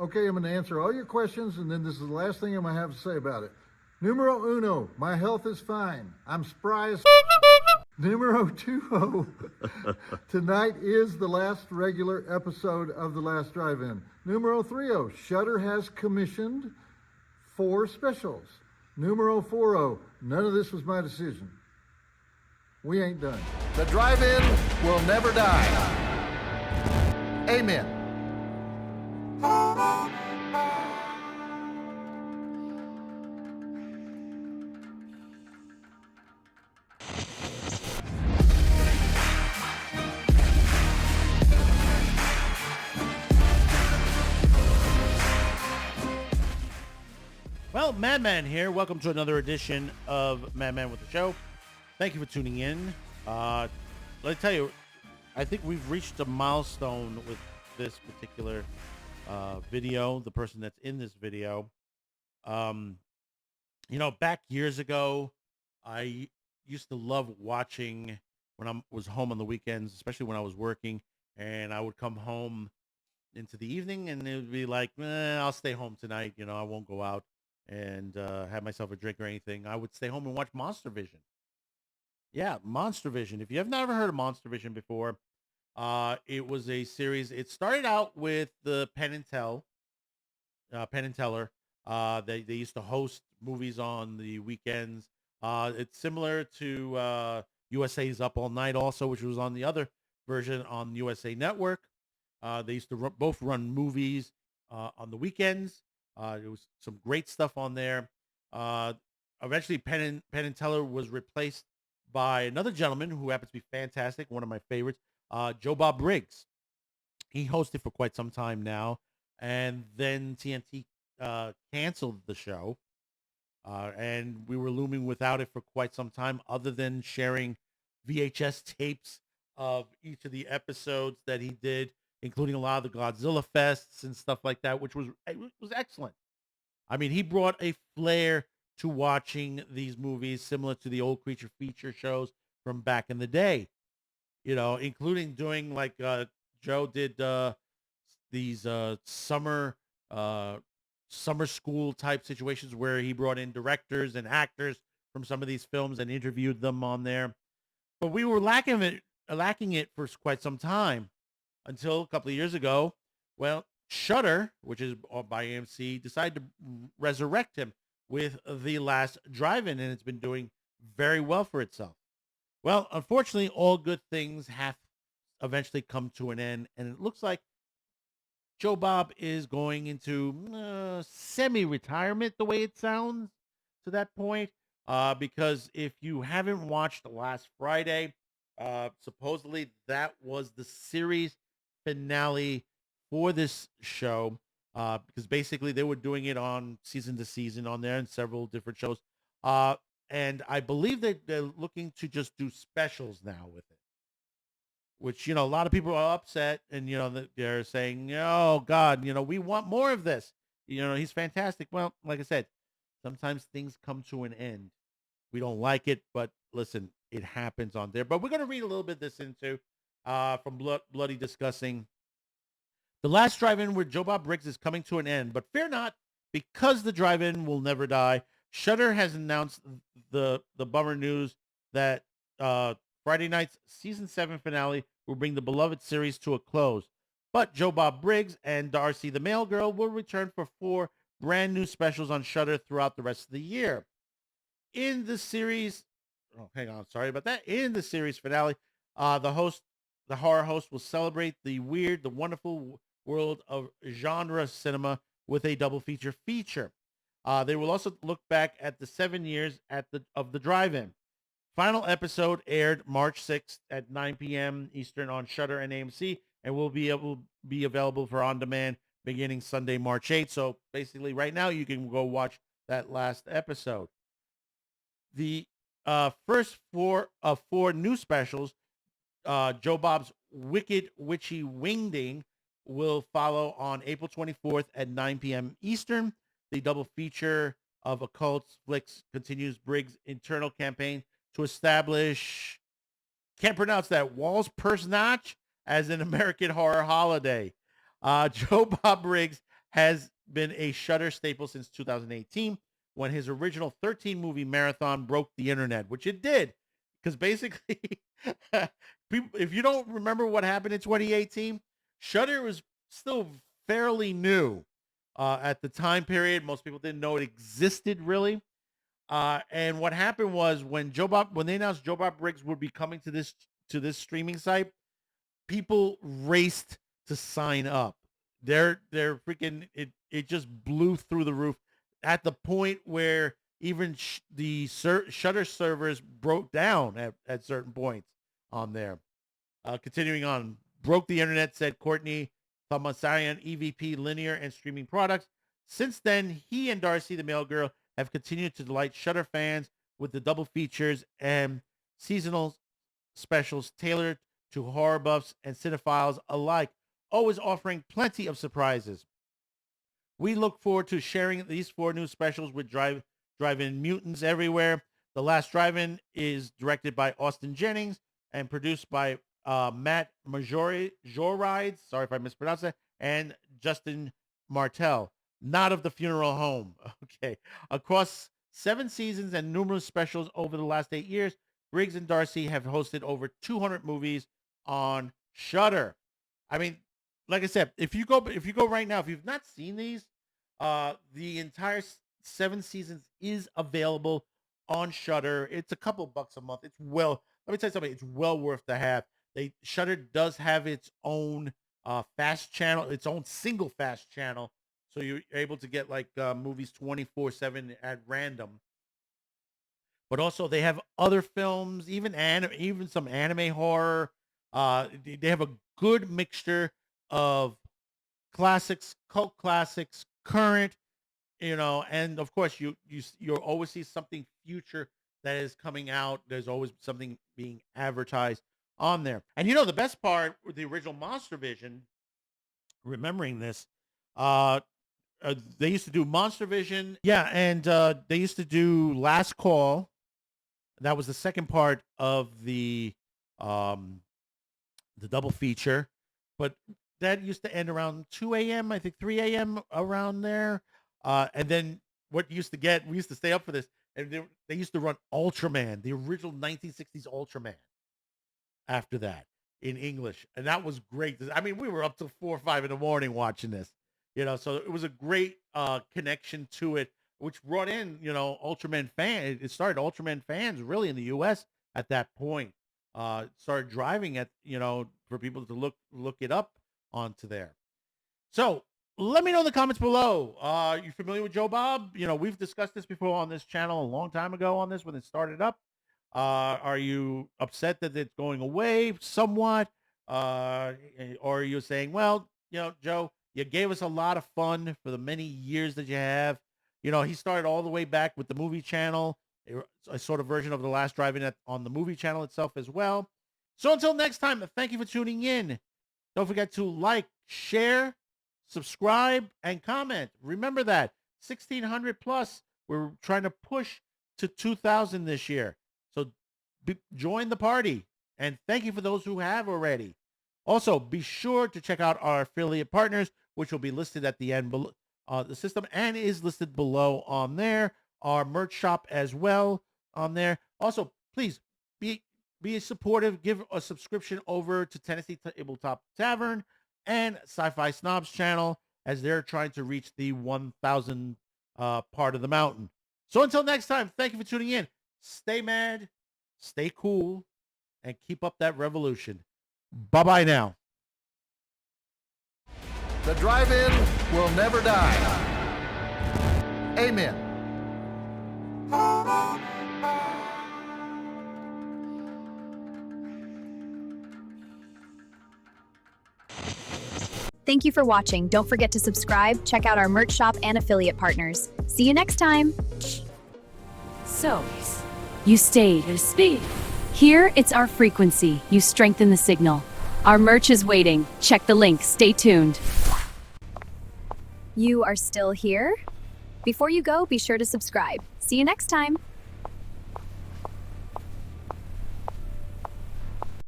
Okay, I'm going to answer all your questions, and then this is the last thing I'm going to have to say about it. Numero uno, my health is fine. I'm spry as Numero two, tonight is the last regular episode of The Last Drive-In. Numero three, Shudder has commissioned 4 specials. Numero four, none of this was my decision. We ain't done. The drive-in will never die. Amen. Well, Madman here. Welcome to another edition of Madman with the Show. Thank you for tuning in. Let me tell you, I think we've reached a milestone with this particular video, the person that's in this video. Back years ago, I used to love watching when I was home on the weekends, especially when I was working, and I would come home into the evening, and it would be like, I'll stay home tonight. I won't go out and have myself a drink or anything. I would stay home and watch Monster Vision. Yeah, Monster Vision. If you have never heard of Monster Vision before, it was a series. It started out with the Penn and Teller. They used to host movies on the weekends. It's similar to USA's Up All Night also, which was on the other version on USA Network. They used to both run movies on the weekends. There was some great stuff on there. Eventually, Penn and Teller was replaced by another gentleman who happens to be fantastic, one of my favorites, Joe Bob Briggs. He hosted for quite some time now, and then TNT canceled the show, and we were looming without it for quite some time, other than sharing VHS tapes of each of the episodes that he did, including a lot of the Godzilla fests and stuff like that, which was excellent. I mean, he brought a flair to watching these movies similar to the old creature feature shows from back in the day, including doing like Joe did these summer school type situations where he brought in directors and actors from some of these films and interviewed them on there. But we were lacking it for quite some time until a couple of years ago. Well, Shudder, which is by AMC, decided to resurrect him with The Last Drive-In, and it's been doing very well for itself. Well, unfortunately, all good things have eventually come to an end, and it looks like Joe Bob is going into semi-retirement, the way it sounds to that point, because if you haven't watched Last Friday, supposedly that was the series finale for this show, because basically they were doing it on season to season on there and several different shows. And I believe that they're looking to just do specials now with it, which, a lot of people are upset, and, they're saying, oh God, we want more of this. He's fantastic. Well, like I said, sometimes things come to an end. We don't like it, but listen, it happens on there. But we're going to read a little bit of this into from Bloody Discussing. The Last Drive-In with Joe Bob Briggs is coming to an end, but fear not, because the drive-in will never die. Shudder has announced the bummer news that Friday night's season 7 finale will bring the beloved series to a close. But Joe Bob Briggs and Darcy the Mail Girl will return for 4 brand new specials on Shudder throughout the rest of the year. In the series, In the series finale, the horror host will celebrate the weird, the wonderful world of genre cinema with a double feature. They will also look back at the 7 years of the drive-in. Final episode aired March 6th at 9 p.m. Eastern on Shudder and AMC, and will be available for on-demand beginning Sunday, March 8th. So basically right now you can go watch that last episode. The first 4 new specials, Joe Bob's Wicked Witchy Wingding, will follow on April 24th at 9 p.m. Eastern. The double feature of occult flicks continues Briggs' internal campaign to establish, can't pronounce that, Walls Persnach as an American horror holiday. Joe Bob Briggs has been a Shudder staple since 2018, when his original 13-movie marathon broke the internet, which it did. Because basically, people, if you don't remember what happened in 2018, Shudder was still fairly new at the time period. Most people didn't know it existed, really. And what happened was when they announced Joe Bob Briggs would be coming to this streaming site, people raced to sign up. They're freaking it just blew through the roof, at the point where even the Shudder servers broke down at certain points on there. Continuing on, broke the internet, said Courtney Thomasarian, EVP linear and streaming products. Since then, he and Darcy the Mail Girl have continued to delight Shudder fans with the double features and seasonal specials tailored to horror buffs and cinephiles alike, always offering plenty of surprises. We look forward to sharing these 4 new specials with drive-in mutants everywhere. The Last Drive-In is directed by Austin Jennings and produced by Matt Majorides, sorry if I mispronounced that, and Justin Martell, not of the Funeral Home. Okay. Across 7 seasons and numerous specials over the last 8 years, Briggs and Darcy have hosted over 200 movies on Shudder. I mean, like I said, if you go right now, if you've not seen these, the entire 7 seasons is available on Shudder. It's a couple bucks a month. Let me tell you something. It's well worth the have. Shudder does have its own fast channel, its own single fast channel, so you're able to get like movies 24/7 at random. But also they have other films, even some anime horror. They have a good mixture of classics, cult classics, current, and of course you'll always see something future that is coming out. There's always something being advertised on there. And the best part with the original Monster Vision, remembering this, they used to do Monster Vision, yeah, and they used to do Last Call. That was the second part of the double feature, but that used to end around 2 a.m., I think 3 a.m. around there. And then we used to stay up for this, and they used to run Ultraman, the original 1960s Ultraman, after that in English. And that was great. I mean, we were up till 4 or 5 in the morning watching this, so it was a great connection to it, which brought in, Ultraman fans. It started Ultraman fans really in the U.S. at that point. Started driving at, for people to look it up onto there. So let me know in the comments below. You familiar with Joe Bob? We've discussed this before on this channel a long time ago on this when it started up. Are you upset that it's going away somewhat? Or are you saying, well, Joe, you gave us a lot of fun for the many years that you have. He started all the way back with the movie channel, a sort of version of The Last Drive-In on the movie channel itself as well. So until next time, thank you for tuning in. Don't forget to like, share, subscribe, and comment. Remember that 1,600 plus. We're trying to push to 2,000 this year. So join the party. And thank you for those who have already. Also, be sure to check out our affiliate partners, which will be listed at the end below the system and is listed below on there. Our merch shop as well on there. Also, please be supportive. Give a subscription over to Tennessee Tabletop Tavern and Sci-Fi Snobs channel, as they're trying to reach the 1,000 part of the mountain. So until next time, thank you for tuning in. Stay mad, stay cool, and keep up that revolution. Bye-bye now. The drive-in will never die. Amen. Thank you for watching. Don't forget to subscribe, check out our merch shop and affiliate partners. See you next time. So, you stayed at a speed. Here, it's our frequency. You strengthen the signal. Our merch is waiting. Check the link. Stay tuned. You are still here? Before you go, be sure to subscribe. See you next time.